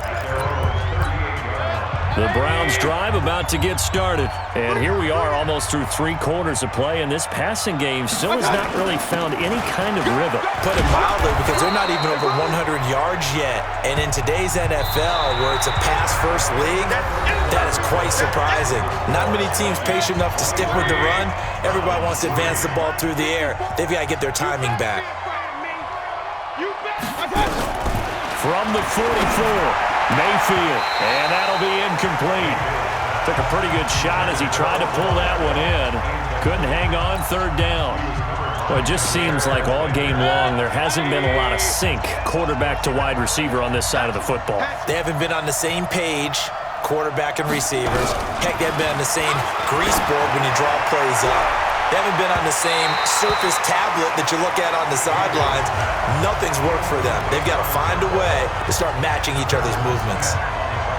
The Browns drive about to get started. And here we are almost through 3 quarters of play, and this passing game still has not really found any kind of rhythm. Put it mildly, because they're not even over 100 yards yet. And in today's NFL, where it's a pass-first league, that is quite surprising. Not many teams patient enough to stick with the run. Everybody wants to advance the ball through the air. They've got to get their timing back. From the 44. Mayfield, and that'll be incomplete. Took a pretty good shot as he tried to pull that one in. Couldn't hang on 3rd down. Well, it just seems like all game long there hasn't been a lot of sync quarterback to wide receiver on this side of the football. They haven't been on the same page, quarterback and receivers. Heck, they haven't been on the same grease board when you draw plays up. They haven't been on the same surface tablet that you look at on the sidelines. Nothing's worked for them. They've got to find a way to start matching each other's movements.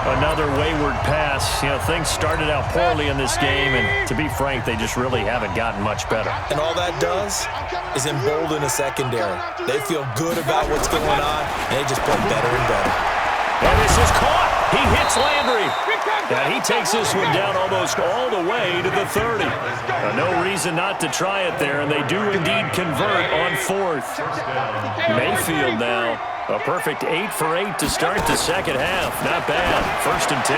Another wayward pass. You know, things started out poorly in this game, and to be frank, they just really haven't gotten much better. And all that does is embolden a secondary. They feel good about what's going on, and they just play better and better. And this is caught. He hits Landry. And he takes this one down almost all the way to the 30. No reason not to try it there, and they do indeed convert on 4th. Mayfield now. A perfect 8 for 8 to start the second half. Not bad. 1st and 10.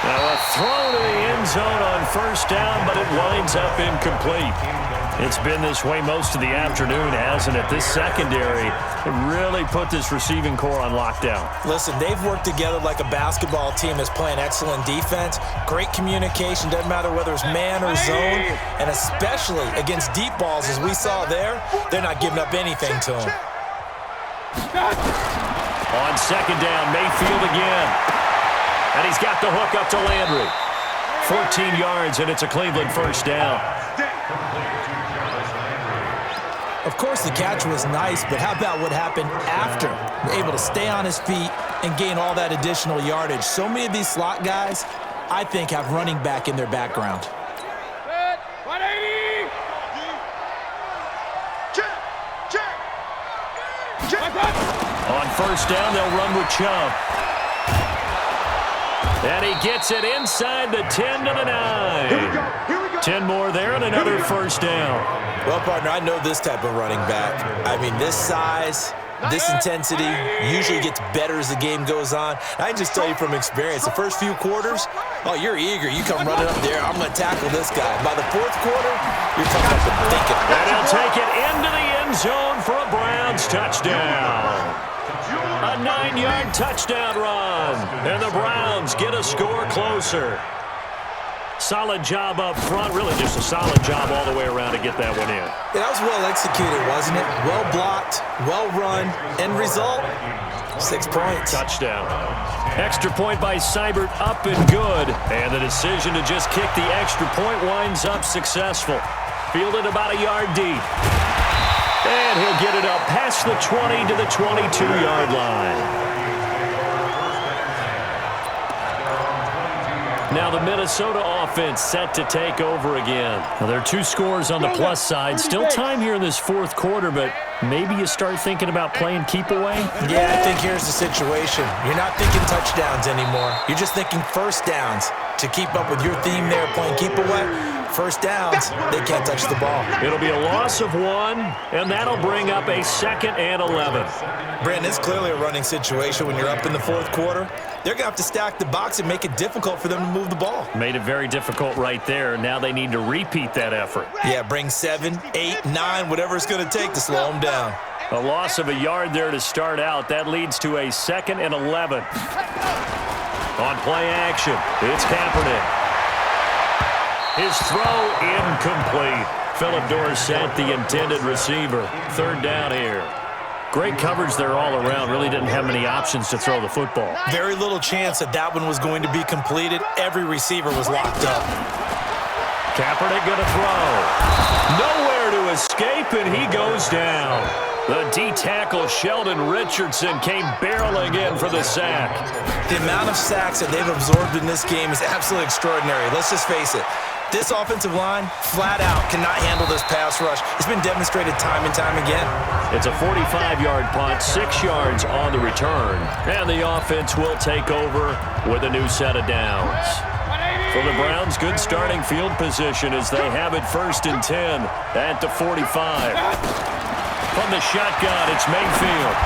Now a throw to the end zone on 1st down, but it winds up incomplete. It's been this way most of the afternoon, hasn't it? This secondary really put this receiving core on lockdown. Listen, they've worked together like a basketball team that's playing excellent defense. Great communication, doesn't matter whether it's man or zone. And especially against deep balls, as we saw there, they're not giving up anything to them. On 2nd down, Mayfield again. And he's got the hook up to Landry. 14 yards, and it's a Cleveland 1st down. Of course, the catch was nice, but how about what happened after? Able to stay on his feet and gain all that additional yardage. So many of these slot guys, I think, have running back in their background. 180! Check! On 1st down, they'll run with Chubb. And he gets it inside the 10 to the 9. Here we go. 10 more there and another 1st down. Well, partner, I know this type of running back. I mean, this size, this intensity usually gets better as the game goes on. I can just tell you from experience, the first few quarters, oh, you're eager. You come running up there, I'm going to tackle this guy. By the 4th quarter, you're coming up and thinking. And he'll take it into the end zone for a Browns touchdown. A 9-yard touchdown run. And the Browns get a score closer. Solid job up front. Really just a solid job all the way around to get that one in. Yeah, that was well executed, wasn't it? Well blocked, well run. End result, 6 points. Touchdown. Extra point by Seibert, up and good. And the decision to just kick the extra point winds up successful. Fielded about a yard deep. And he'll get it up past the 20 to the 22-yard line. Now the Minnesota offense set to take over again. Now there are 2 scores on the plus side. Still time here in this 4th quarter, but maybe you start thinking about playing keep away? Yeah, I think here's the situation. You're not thinking touchdowns anymore. You're just thinking 1st downs. To keep up with your theme there, playing keep away, 1st downs, they can't touch the ball. It'll be a loss of 1, and that'll bring up a 2nd and 11. Brandon, it's clearly a running situation when you're up in the 4th quarter. They're going to have to stack the box and make it difficult for them to move the ball. Made it very difficult right there. Now they need to repeat that effort. Yeah, bring 7, 8, 9, whatever it's going to take to slow them down. A loss of a yard there to start out. That leads to a 2nd and 11. On play action, it's Kaepernick. His throw incomplete. Philip Dorsett, the intended receiver. 3rd down here. Great coverage there all around. Really didn't have many options to throw the football. Very little chance that one was going to be completed. Every receiver was locked up. Kaepernick going to throw. Nowhere to escape, and he goes down. The D-tackle Sheldon Richardson came barreling in for the sack. The amount of sacks that they've absorbed in this game is absolutely extraordinary. Let's just face it. This offensive line, flat out, cannot handle this pass rush. It's been demonstrated time and time again. It's a 45-yard punt, 6 yards on the return. And the offense will take over with a new set of downs. For the Browns, good starting field position as they have it 1st and 10 at the 45. From the shotgun, it's Mayfield.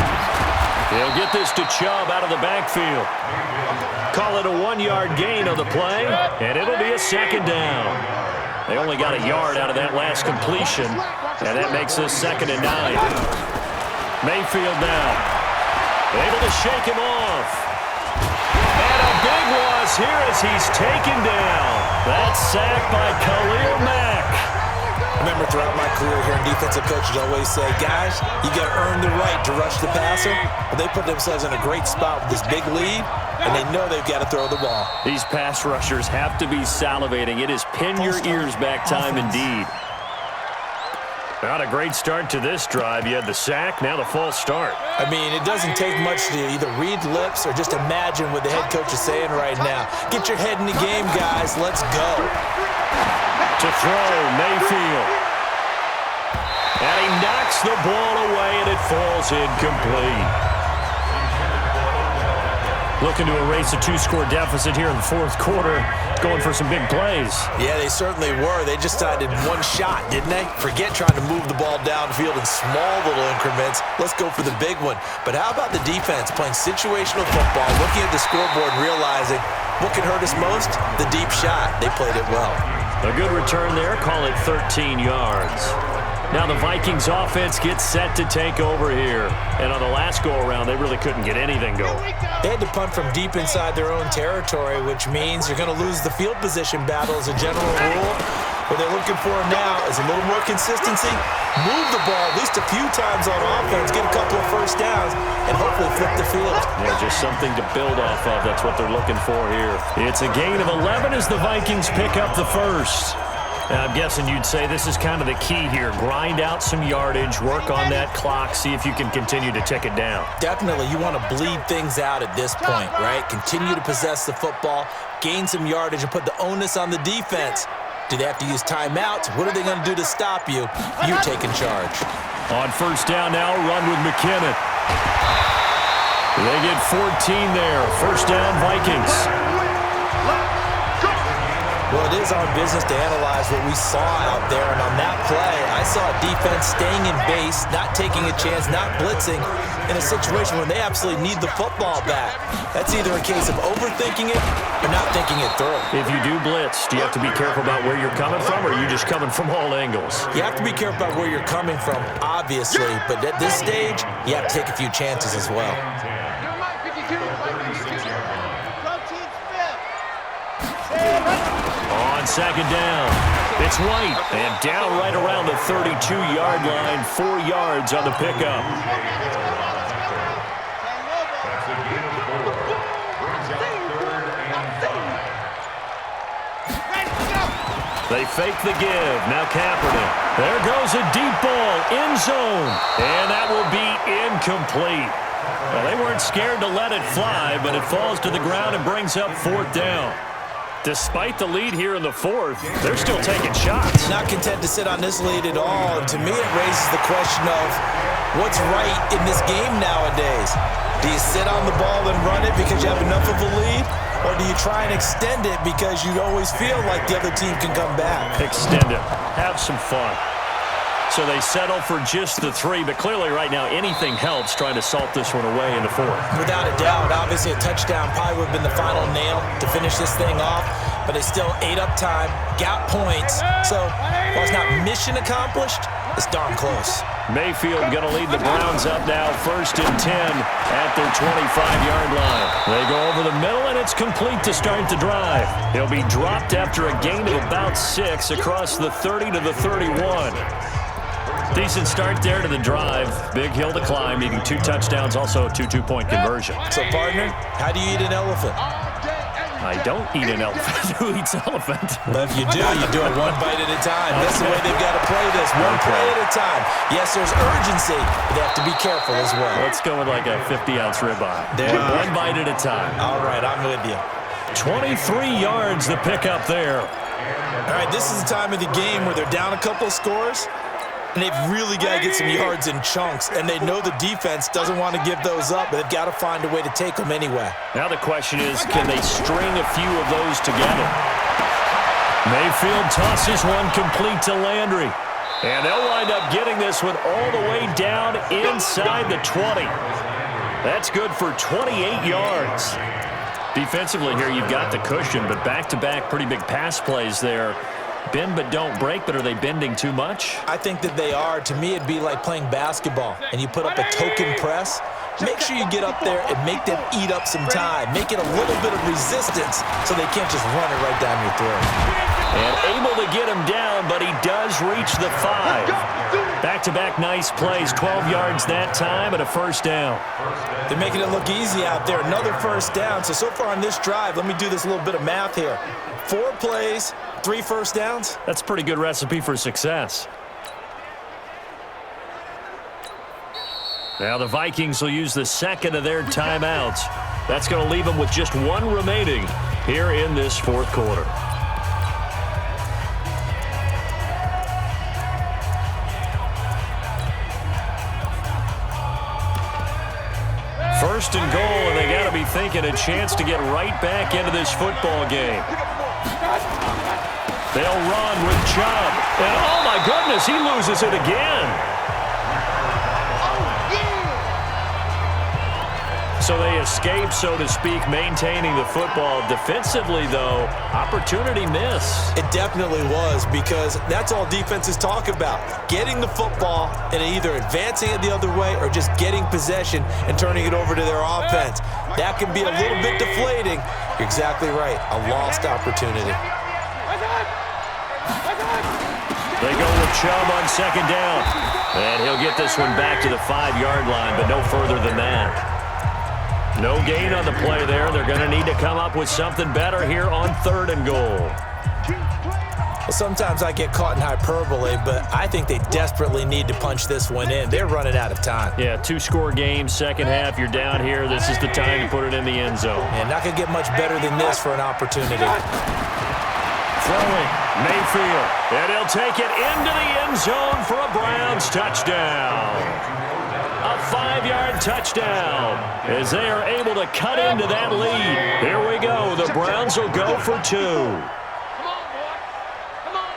He'll get this to Chubb out of the backfield. Call it a 1-yard gain on the play, and it'll be a 2nd down. They only got a yard out of that last completion, and that makes this 2nd and 9. Mayfield now, able to shake him off. And a big loss here as he's taken down. That sack by Khalil Mack. Remember, throughout my career here in defensive coaches always say, guys, you got to earn the right to rush the passer. But they put themselves in a great spot with this big lead, and they know they've got to throw the ball. These pass rushers have to be salivating. It is pin your ears back time indeed. Not a great start to this drive. You had the sack, now the false start. I mean, it doesn't take much to either read lips or just imagine what the head coach is saying right now. Get your head in the game, guys. Let's go. To throw, Mayfield. And he knocks the ball away, and it falls incomplete. Looking to erase a 2-score deficit here in the fourth quarter, going for some big plays. Yeah, they certainly were. They just did one shot, didn't they? Forget trying to move the ball downfield in small little increments. Let's go for the big one. But how about the defense playing situational football, looking at the scoreboard and realizing what can hurt us most? The deep shot. They played it well. A good return there. Call it 13 yards. Now the Vikings offense gets set to take over here. And on the last go-around, they really couldn't get anything going. They had to punt from deep inside their own territory, which means you're going to lose the field position battle as a general rule. What they're looking for now is a little more consistency, move the ball at least a few times on offense, get a couple of first downs, and hopefully flip the field. Yeah, just something to build off of. That's what they're looking for here. It's a gain of 11 as the Vikings pick up the first. Now, I'm guessing you'd say this is kind of the key here. Grind out some yardage, work on that clock, see if you can continue to tick it down. Definitely. You want to bleed things out at this point, right? Continue to possess the football, gain some yardage, and put the onus on the defense. Do they have to use timeouts? What are they going to do to stop you? You're taking charge. On first down now, run with McKinnon. They get 14 there. First down, Vikings. Well, it is our business to analyze what we saw out there, and on that play, I saw a defense staying in base, not taking a chance, not blitzing, in a situation where they absolutely need the football back. That's either a case of overthinking it or not thinking it through. If you do blitz, do you have to be careful about where you're coming from, or are you just coming from all angles? You have to be careful about where you're coming from, obviously, but at this stage, you have to take a few chances as well. On second down, it's White, and down right around the 32-yard line, 4 yards on the pickup. They fake the give. Now Kaepernick. There goes a deep ball, end zone, and that will be incomplete. Well, they weren't scared to let it fly, but it falls to the ground and brings up fourth down. Despite the lead here in the fourth, they're still taking shots. Not content to sit on this lead at all, and to me it raises the question of what's right in this game nowadays. Do you sit on the ball and run it because you have enough of a lead, or do you try and extend it because you always feel like the other team can come back? Extend it. Have some fun. So they settle for just the 3, but clearly right now anything helps trying to salt this one away in the fourth. Without a doubt, obviously a touchdown probably would have been the final nail to finish this thing off, but they still ate up time, got points. So while it's not mission accomplished, it's darn close. Mayfield going to lead the Browns up now, 1st and 10 at their 25-yard line. They go over the middle, and it's complete to start the drive. He'll be dropped after a gain of about 6 across the 30 to the 31. Decent start there to the drive. Big hill to climb, needing 2 touchdowns, also a 2-2-point conversion. So, partner, how do you eat an elephant? I don't eat an elephant. Who eats elephant? But if you do it one bite at a time. That's the way they've got to play this, one play at a time. Yes, there's urgency, but they have to be careful as well. Let's go with like a 50-ounce ribeye. One bite at a time. All right, I'm with you. 23 yards the pickup there. All right, this is the time of the game where they're down a couple of scores, and they've really got to get some yards in chunks, and they know the defense doesn't want to give those up, but they've got to find a way to take them anyway. Now the question is, can they string a few of those together? Mayfield tosses one complete to Landry, and they'll wind up getting this one all the way down inside the 20. That's good for 28 yards. Defensively here, you've got the cushion, but back-to-back pretty big pass plays there. Bend but don't break, but are they bending too much? I think that they are. To me, it'd be like playing basketball, and you put up a token press. Make sure you get up there and make them eat up some time. Make it a little bit of resistance so they can't just run it right down your throat. And able to get him down, but he does reach the 5. Back-to-back nice plays, 12 yards that time and a first down. They're making it look easy out there. Another first down. So far on this drive, let me do this little bit of math here. 4 plays, 3 first downs. That's a pretty good recipe for success. Now the Vikings will use the second of their timeouts. That's going to leave them with just one remaining here in this fourth quarter. First and goal, and they got to be thinking a chance to get right back into this football game. They'll run with Chubb. And oh my goodness, he loses it again. So they escape, so to speak, maintaining the football. Defensively, though, opportunity miss. It definitely was, because that's all defenses talk about. Getting the football and either advancing it the other way or just getting possession and turning it over to their offense. That can be a little bit deflating. You're exactly right. A lost opportunity. They go with Chubb on second down. And he'll get this one back to the 5-yard line, but no further than that. No gain on the play there. They're going to need to come up with something better here on third and goal. Well, sometimes I get caught in hyperbole, but I think they desperately need to punch this one in. They're running out of time. Yeah, 2-score game, second half. You're down here. This is the time to put it in the end zone. And not going to get much better than this for an opportunity. Throwing, Mayfield. And he'll take it into the end zone for a Browns touchdown. A 5-yard touchdown as they are able to cut into that lead. Here we go. The Browns will go for 2.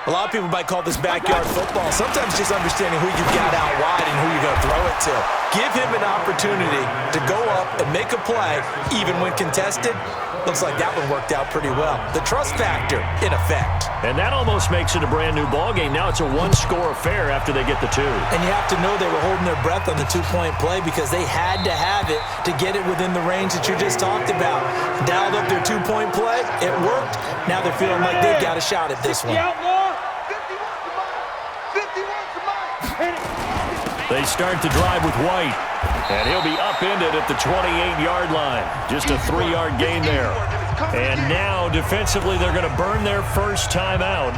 A lot of people might call this backyard football. Sometimes just understanding who you got out wide and who you're going to throw it to. Give him an opportunity to go up and make a play, even when contested. Looks like that one worked out pretty well. The trust factor in effect. And that almost makes it a brand-new ball game. Now it's a one-score affair after they get the 2. And you have to know they were holding their breath on the 2-point play because they had to have it to get it within the range that you just talked about. Dialed up their 2-point play. It worked. Now they're feeling like they've got a shot at this one. They start to drive with White. And he'll be upended at the 28-yard line. Just a 3-yard gain there. And now, defensively, they're going to burn their first timeout.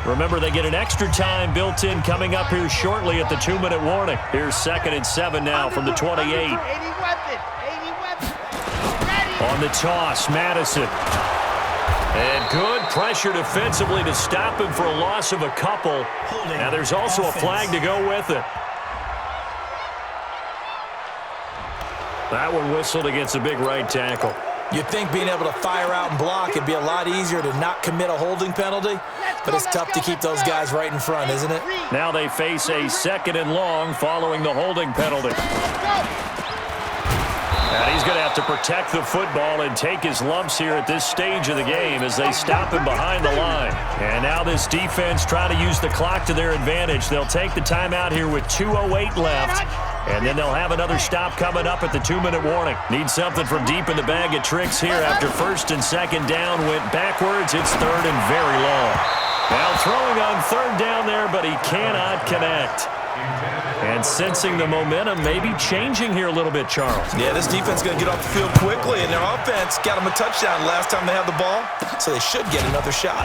Remember, they get an extra time built in coming up here shortly at the 2-minute warning. Here's 2nd and 7 now from the 28. On the toss, Madison. And good pressure defensively to stop him for a loss of a couple. Now there's also a flag to go with it. That one whistled against a big right tackle. You'd think being able to fire out and block would be a lot easier to not commit a holding penalty, but it's tough to keep those guys right in front, isn't it? Now they face a 2nd and long following the holding penalty. And he's going to have to protect the football and take his lumps here at this stage of the game as they stop him behind the line. And now this defense trying to use the clock to their advantage. They'll take the timeout here with 2:08 left. And then they'll have another stop coming up at the 2-minute warning. Need something from deep in the bag of tricks here after 1st and 2nd down went backwards. It's 3rd and very long. Now throwing on 3rd down there, but he cannot connect. And sensing the momentum maybe changing here a little bit, Charles. Yeah, this defense is going to get off the field quickly, and their offense got them a touchdown last time they had the ball, so they should get another shot.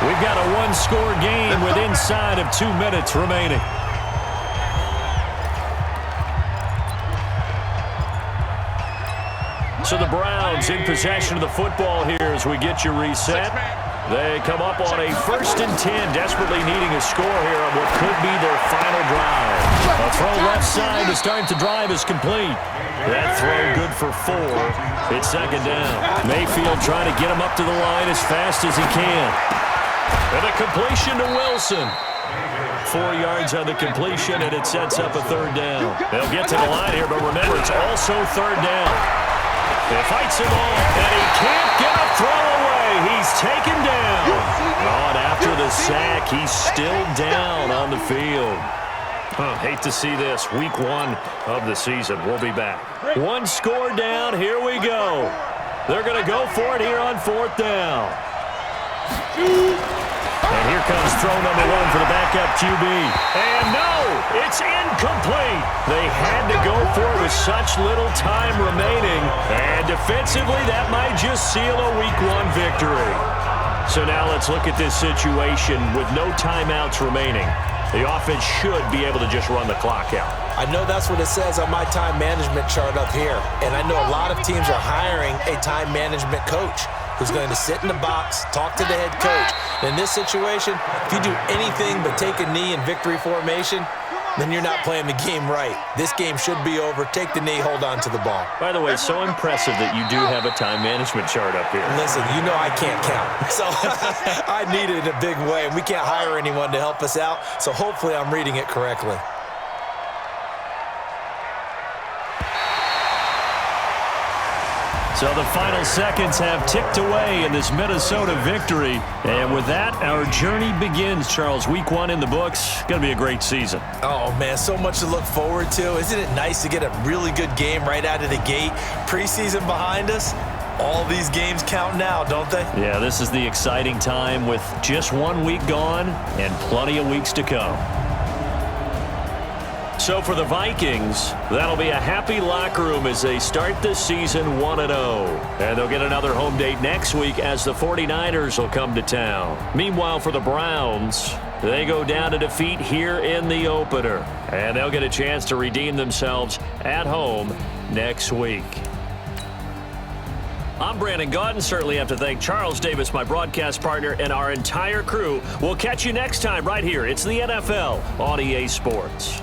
We've got a 1-score game with inside of 2 minutes remaining. So the Browns in possession of the football here as we get you reset. They come up on a 1st and 10, desperately needing a score here on what could be their final drive. A throw left side to start the drive is complete. That throw good for 4. It's 2nd down. Mayfield trying to get him up to the line as fast as he can. And a completion to Wilson. 4 yards on the completion, and it sets up a 3rd down. They'll get to the line here, but remember, it's also 3rd down. He fights him off, and he can't get a throw away. He's taken down. Oh, and after the sack, he's still down on the field. Hate to see this. Week 1 of the season. We'll be back. 1 score down. Here we go. They're going to go for it here on 4th down. And here comes throw number 1 for the backup QB. And no, it's incomplete. They had to go for it with such little time remaining. And defensively, that might just seal a Week 1 victory. So now let's look at this situation with no timeouts remaining. The offense should be able to just run the clock out. I know that's what it says on my time management chart up here. And I know a lot of teams are hiring a time management coach who's going to sit in the box, talk to the head coach. And in this situation, if you do anything but take a knee in victory formation, then you're not playing the game right. This game should be over. Take the knee, hold on to the ball. By the way, so impressive that you do have a time management chart up here. Listen, you know I can't count. So I need it in a big way. And we can't hire anyone to help us out. So hopefully I'm reading it correctly. So the final seconds have ticked away in this Minnesota victory. And with that, our journey begins, Charles. Week 1 in the books. Going to be a great season. Oh, man, so much to look forward to. Isn't it nice to get a really good game right out of the gate? Preseason behind us. All these games count now, don't they? Yeah, this is the exciting time with just 1 week gone and plenty of weeks to come. So for the Vikings, that'll be a happy locker room as they start this season 1-0. And they'll get another home date next week as the 49ers will come to town. Meanwhile, for the Browns, they go down to defeat here in the opener. And they'll get a chance to redeem themselves at home next week. I'm Brandon Gaudin. Certainly have to thank Charles Davis, my broadcast partner, and our entire crew. We'll catch you next time right here. It's the NFL on EA Sports.